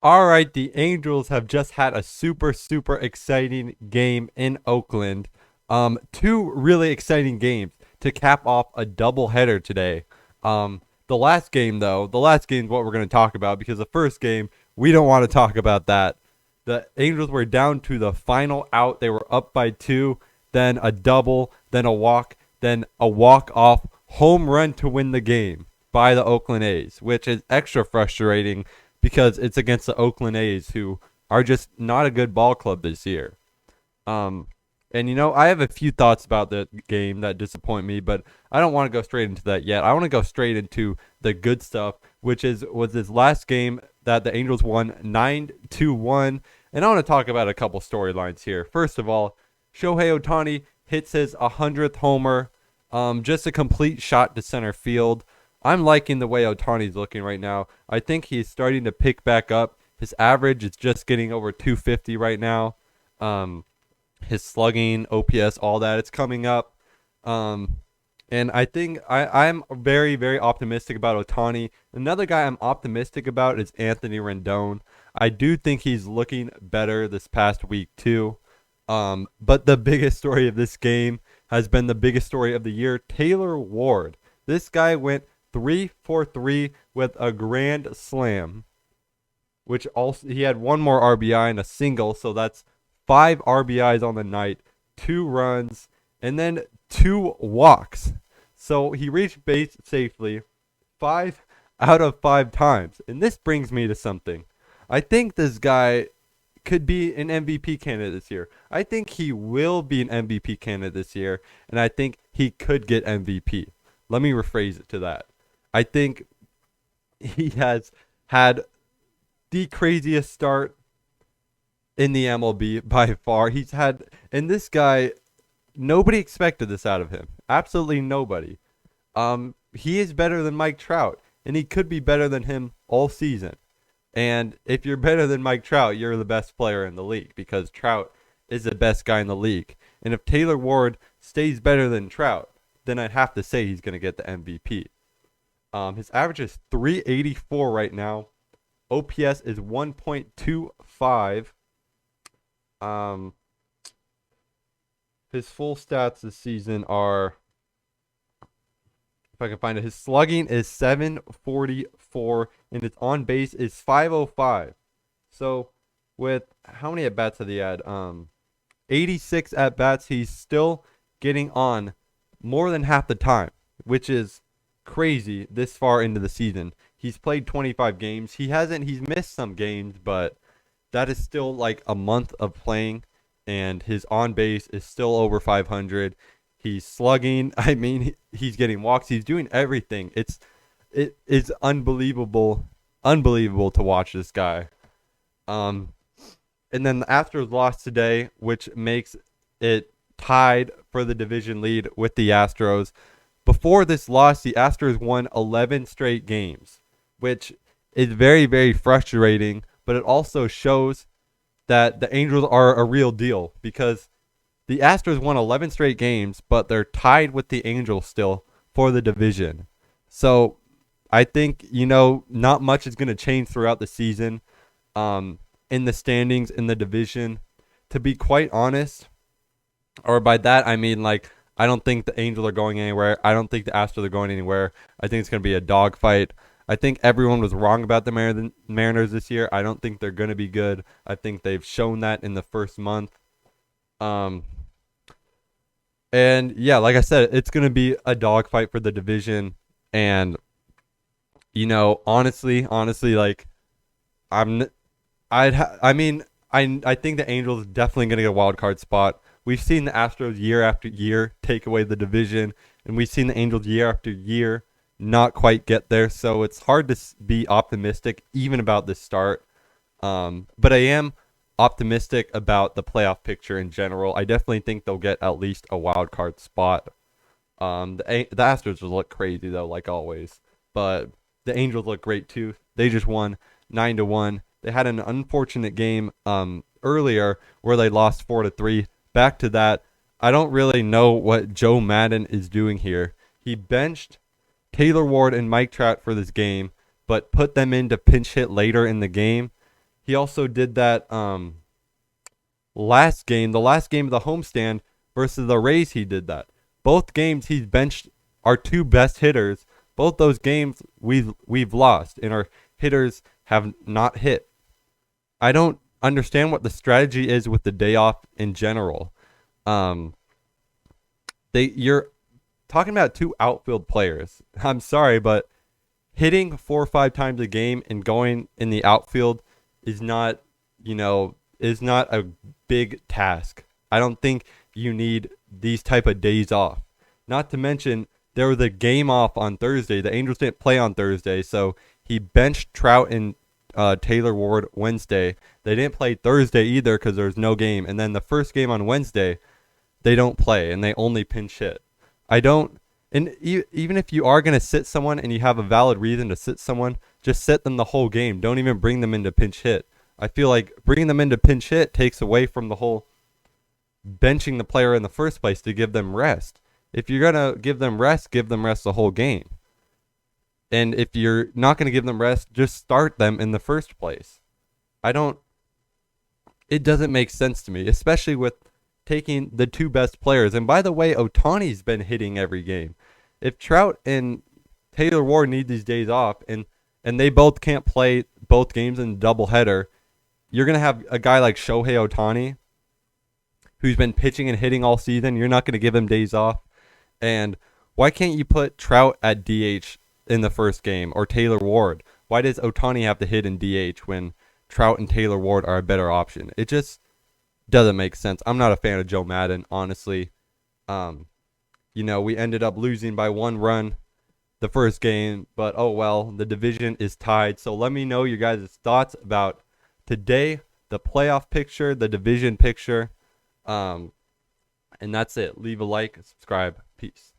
All right, the Angels have just had a super exciting game in Oakland. Two really exciting games to cap off a doubleheader today. The last game is what we're going to talk about because the first game we don't want to talk about that. The Angels were down to the final out. They were up by two, then a double, then a walk, then a walk-off home run to win the game by the Oakland A's, which is extra frustrating because it's against the Oakland A's, who are just not a good ball club this year. Um, I have a few thoughts about the game that disappoint me, but I don't want to go straight into that yet. I want to go straight into the good stuff, which was this last game that the Angels won 9-1, and I want to talk about a couple storylines here. First of all, Shohei Ohtani hits his 100th homer, just a complete shot to center field. I'm liking the way Ohtani's looking right now. I think he's starting to pick back up. His average is just getting over 250 right now. His slugging, OPS, all that, it's coming up. And I think I'm very optimistic about Ohtani. Another guy I'm optimistic about is Anthony Rendon. I do think he's looking better this past week too. But the biggest story of this game has been the biggest story of the year, Taylor Ward. This guy went 3-for-3 with a grand slam, which also he had one more RBI and a single, so that's 5 RBIs on the night, 2 runs, and then 2 walks. So he reached base safely 5 out of 5 times. And this brings me to something. I think this guy could be an MVP candidate this year. I think he will be an MVP candidate this year, and I think he could get MVP. Let me rephrase it to that. I think he has had the craziest start in the MLB by far. And this guy, nobody expected this out of him. Absolutely nobody. He is better than Mike Trout, and he could be better than him all season. And if you're better than Mike Trout, you're the best player in the league because Trout is the best guy in the league. And if Taylor Ward stays better than Trout, then I'd have to say he's going to get the MVP. His average is 384 right now. OPS is 1.25. His full stats this season are, if I can find it, his slugging is 744 and his on base is 505. So with how many at bats have he had? 86 at bats. He's still getting on more than half the time, which is crazy this far into the season. He's played 25 games. He's missed some games, but that is still like a month of playing, and his on base is still over 500. He's slugging. I mean, he's getting walks. He's doing everything. It is unbelievable to watch this guy. And then the Astros lost today, which makes it tied for the division lead with the Astros. Before this loss, the Astros won 11 straight games, which is very frustrating, but it also shows that the Angels are a real deal because the Astros won 11 straight games, but they're tied with the Angels still for the division. So I think, not much is going to change throughout the season in the standings in the division. To be quite honest, or by that I mean, like, I don't think the Angels are going anywhere. I don't think the Astros are going anywhere. I think it's going to be a dogfight. I think everyone was wrong about the Mariners this year. I don't think they're going to be good. I think they've shown that in the first month. And yeah, like I said, it's going to be a dogfight for the division. And, honestly, like, I think the Angels definitely going to get a wild card spot. We've seen the Astros year after year take away the division, and we've seen the Angels year after year not quite get there. So it's hard to be optimistic even about this start. But I am optimistic about the playoff picture in general. I definitely think they'll get at least a wild card spot. The Astros will look crazy though, like always. But the Angels look great too. They just won 9-1. They had an unfortunate game earlier where they lost 4-3. Back to that, I don't really know what Joe Madden is doing here. He benched Taylor Ward and Mike Trout for this game, but put them in to pinch hit later in the game. He also did that last game, the last game of the homestand versus the Rays. He did that. Both games he's benched our two best hitters. Both those games we've lost, and our hitters have not hit. I don't understand what the strategy is with the day off in general. Um, you're talking about two outfield players. I'm sorry, but hitting 4 or 5 times a game and going in the outfield is not, is not a big task. I don't think you need these type of days off. Not to mention there was a game off on Thursday. The Angels didn't play on Thursday, so he benched Trout and Taylor Ward Wednesday. They didn't play Thursday either because there's no game. And then the first game on Wednesday, they don't play and they only pinch hit. I don't. And even if you are going to sit someone and you have a valid reason to sit someone, just sit them the whole game. Don't even bring them into pinch hit. I feel like bringing them into pinch hit takes away from the whole benching the player in the first place to give them rest. If you're going to give them rest the whole game. And if you're not going to give them rest, just start them in the first place. It doesn't make sense to me, especially with taking the two best players. And by the way, Ohtani's been hitting every game. If Trout and Taylor Ward need these days off and they both can't play both games in doubleheader, you're going to have a guy like Shohei Ohtani who's been pitching and hitting all season. You're not going to give him days off. And why can't you put Trout at DH in the first game or Taylor Ward? Why does Ohtani have to hit in DH when Trout and Taylor Ward are a better option? It just doesn't make sense. I'm not a fan of Joe Madden, honestly. We ended up losing by 1 run the first game, but oh well, the division is tied. So let me know your guys' thoughts about today, the playoff picture, the division picture. And that's it. Leave a like, subscribe. Peace.